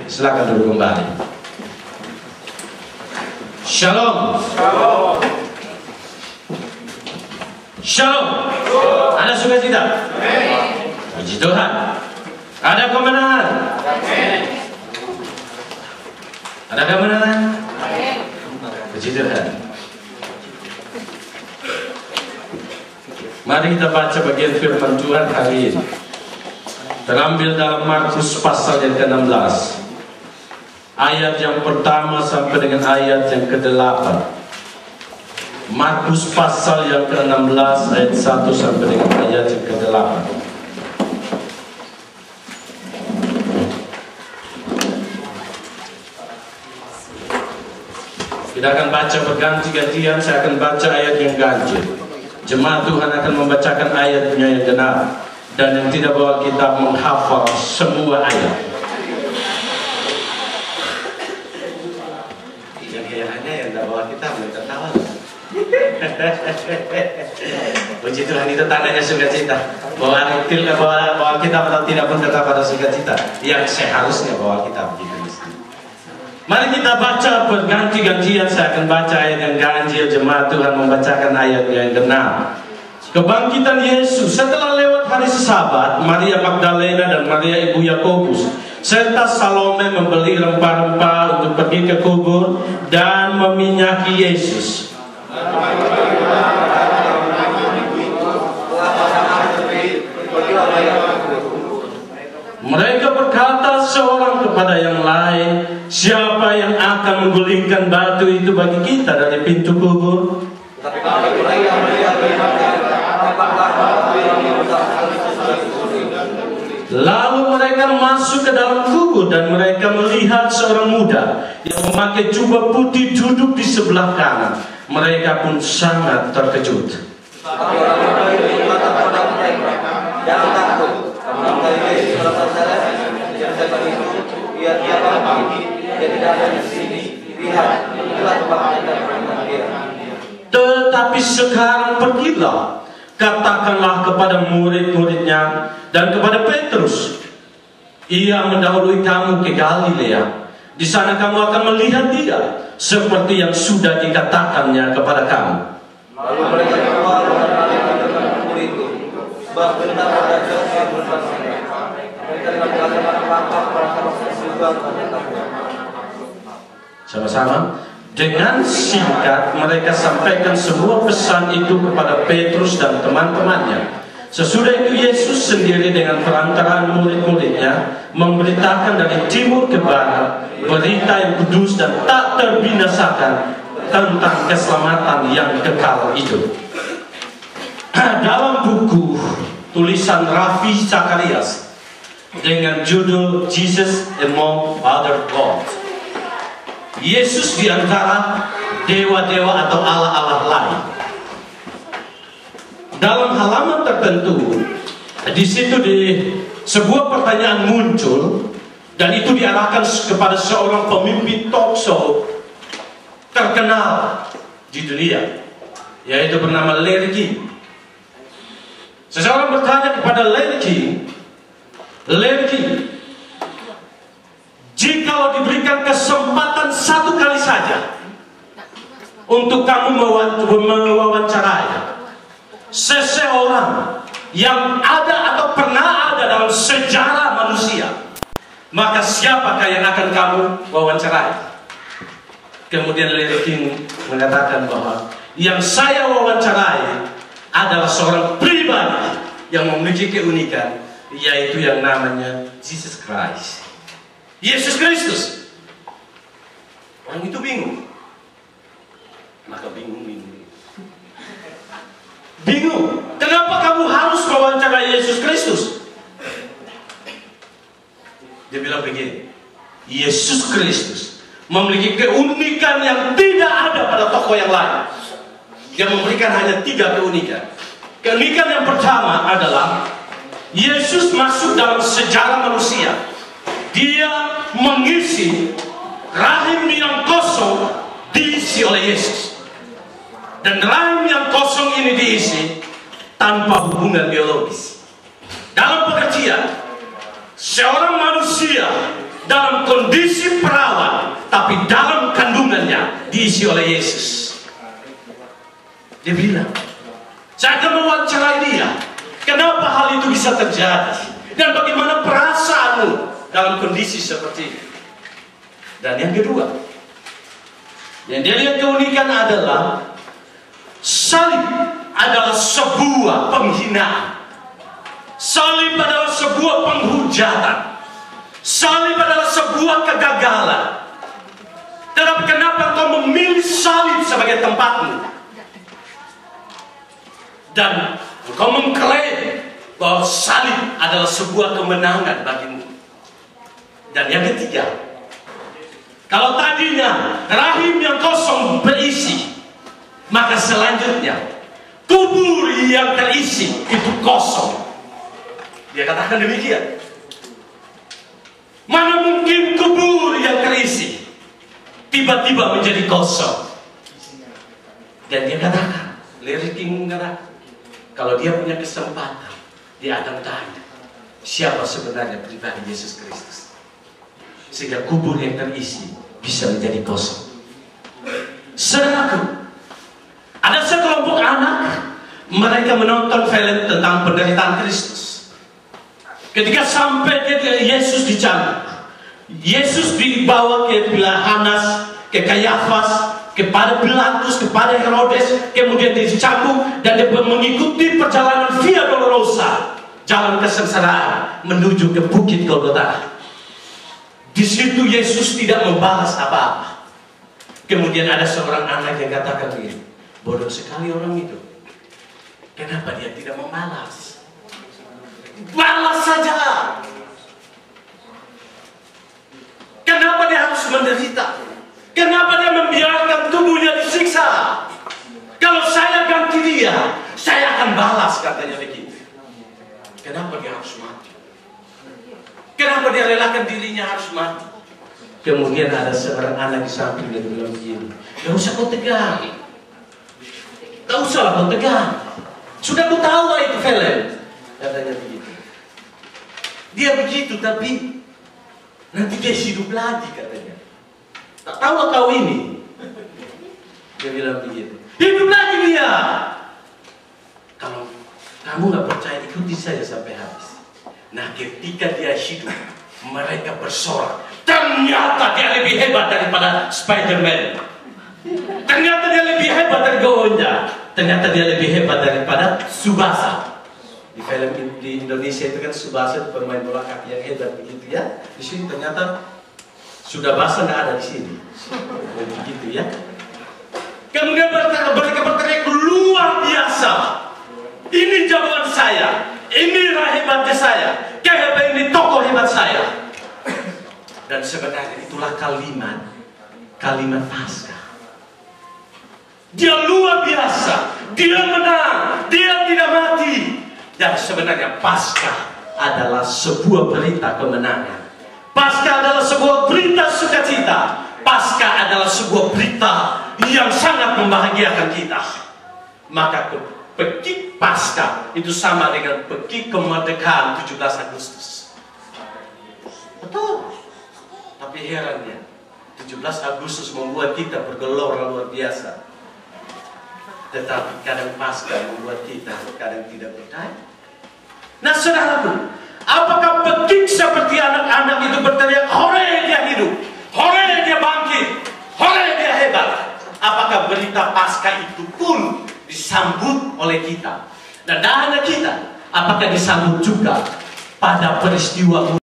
silakan duduk kembali. Shalom. Shalom. Shalom. Ada sukacita? Puji Tuhan. Ada kemenangan? Ada kemenangan? Puji Tuhan. Mari kita baca bagian firman Tuhan hari ini. Terambil dalam Markus pasal yang ke-16, ayat yang pertama sampai dengan ayat yang ke-8. Markus pasal yang ke-16 ayat 1 sampai dengan ayat yang ke-8. Kita akan baca berganti-gantian. Saya akan baca ayat yang ganjil. Jemaat Tuhan akan membacakan ayatnya yang benar, dan yang tidak bawa kitab menghafal semua ayat. Yang hanya yang tidak bawa kitab tertawa. Puji Tuhan, itu tandanya sukacita. Bawa kitab atau tidak pun tetap pada sukacita. Yang seharusnya bawa kitab begitu. Mari kita baca berganti-gantian. Saya akan baca ayat yang ganjil, jemaat Tuhan membacakan ayat yang benar. Kebangkitan Yesus. Setelah lewat hari Sabat, Maria Magdalena dan Maria ibu Yakobus serta Salome membeli rempah-rempah untuk pergi ke kubur dan meminyaki Yesus. Mereka berkata seorang kepada yang lain, siapa yang akan menggulingkan batu itu bagi kita dari pintu kubur? Lalu mereka masuk ke dalam kubur dan mereka melihat seorang muda yang memakai jubah putih duduk di sebelah kanan. Mereka pun sangat terkejut. Jangan takut. Tetapi sekarang pergilah, katakanlah kepada murid-muridnya dan kepada Petrus, ia mendahului kamu ke Galilea. Di sana kamu akan melihat dia, seperti yang sudah dikatakannya kepada kamu. Lalu mereka keluar dan kubur itu, sebab benar pada yang bersaksi. Mereka dengan sama-sama. Dengan singkat mereka sampaikan semua pesan itu kepada Petrus dan teman-temannya. Sesudah itu Yesus sendiri dengan perantaraan murid-muridnya memberitakan dari timur ke barat berita yang kudus dan tak terbinasakan tentang keselamatan yang kekal itu. Dalam buku tulisan Ravi Zacharias dengan judul Jesus Among Other Gods, Yesus di antara dewa-dewa atau Allah-Allah lain. Dalam halaman tertentu, di situ sebuah pertanyaan muncul, dan itu diarahkan kepada seorang pemimpin talk show terkenal di dunia, yaitu bernama Larry King. Seseorang bertanya kepada Larry King, jikalau diberikan kesempatan satu kali saja untuk kamu mewawancarai seseorang yang ada atau pernah ada dalam sejarah manusia, maka siapakah yang akan kamu wawancarai? Kemudian Larry King mengatakan bahwa yang saya wawancarai adalah seorang pribadi yang memiliki keunikan, yaitu yang namanya Jesus Christ. Yesus Kristus. Orang itu bingung. Maka bingung. Kenapa kamu harus wawancara Yesus Kristus? Dia bilang begini, Yesus Kristus memiliki keunikan yang tidak ada pada tokoh yang lain. Dia memberikan hanya 3 keunikan. Keunikan yang pertama adalah Yesus masuk dalam sejarah manusia. Dia mengisi rahim yang kosong, diisi oleh Yesus. Dan rahim yang kosong ini diisi tanpa hubungan biologis. Dalam pengertian, seorang manusia dalam kondisi perawan, tapi dalam kandungannya diisi oleh Yesus. Dia bilang, saya akan mewawancarai dia. Kenapa hal itu bisa terjadi? Dan bagaimana perasaanmu dalam kondisi seperti ini? Dan yang kedua, yang dia lihat keunikan adalah salib adalah sebuah penghinaan. Salib adalah sebuah penghujatan. Salib adalah sebuah kegagalan. Tetapi kenapa kau memilih salib sebagai tempatmu? Dan kau mengklaim bahwa salib adalah sebuah kemenangan bagimu. Dan yang ketiga, kalau tadinya rahim yang kosong berisi, maka selanjutnya kubur yang terisi itu kosong. Dia katakan demikian. Mana mungkin kubur yang terisi tiba-tiba menjadi kosong? Dan dia katakan, Larry King mengatakan, kalau dia punya kesempatan, dia akan tanya siapa sebenarnya pribadi Yesus Kristus, sehingga kubur yang terisi bisa menjadi kosong. Saudaraku, ada sekelompok anak, mereka menonton film tentang penderitaan Kristus. Ketika sampai ke Yesus dicambuk, Yesus dibawa ke Hanas, ke Kayafas, kepada Pilatus, kepada Herodes, kemudian dicambuk dan dia mengikuti perjalanan Via Dolorosa, jalan kesengsaraan menuju ke Bukit Golgota. Di situ Yesus tidak membalas apa-apa. Kemudian ada seorang anak yang katakan begini, bodoh sekali orang itu. Kenapa dia tidak membalas? Balas saja. Kenapa dia harus menderita? Kenapa dia membiarkan tubuhnya disiksa? Kalau saya ganti dia, saya akan balas, katanya begitu. Kenapa dia harus mati? Kenapa dia relakan dirinya harus mati? Kemudian ada seorang anak di samping dan bilang begini, gak usah kau tegang. Gak usah kau tegang. Sudah ku tahu lah itu film. Katanya begitu. Dia begitu, tapi nanti dia hidup lagi, katanya. Tak tahu kau ini? Dia bilang begitu. Hidup lagi dia. Kalau kamu nggak percaya, ikuti saja sampai habis. Nah, ketika dia hidup, mereka bersorak. Ternyata dia lebih hebat daripada Spider-Man. Ternyata dia lebih hebat dari Goonja. Ternyata dia lebih hebat daripada Tsubasa. Di film di Indonesia itu kan Tsubasa pemain bola kaki yang hebat begitu ya. Di sini ternyata sudah basah nggak ada di sini. Begitu ya. Kemudian mereka berteriak luar biasa. Ini jawaban saya. Ini hebatnya saya. Kayak ini tokoh hebat saya. Dan sebenarnya itulah kalimat Paskah. Dia luar biasa. Dia menang. Dia tidak mati. Dan sebenarnya Paskah adalah sebuah berita kemenangan. Paskah adalah sebuah berita sukacita. Paskah adalah sebuah berita yang sangat membahagiakan kita. Maka pekik Paskah itu sama dengan pekik kemerdekaan 17 Agustus. Betul. Tapi herannya, 17 Agustus membuat kita bergelora luar biasa. Tetapi kadang Paskah membuat kita kadang tidak percaya. Nah, saudaraku, apakah pekik seperti anak-anak itu berteriak, hore dia hidup, hore dia bangkit, hore dia hebat? Apakah berita Paskah itu pun disambut oleh kita? Dan hanya kita, apakah disambut juga pada peristiwa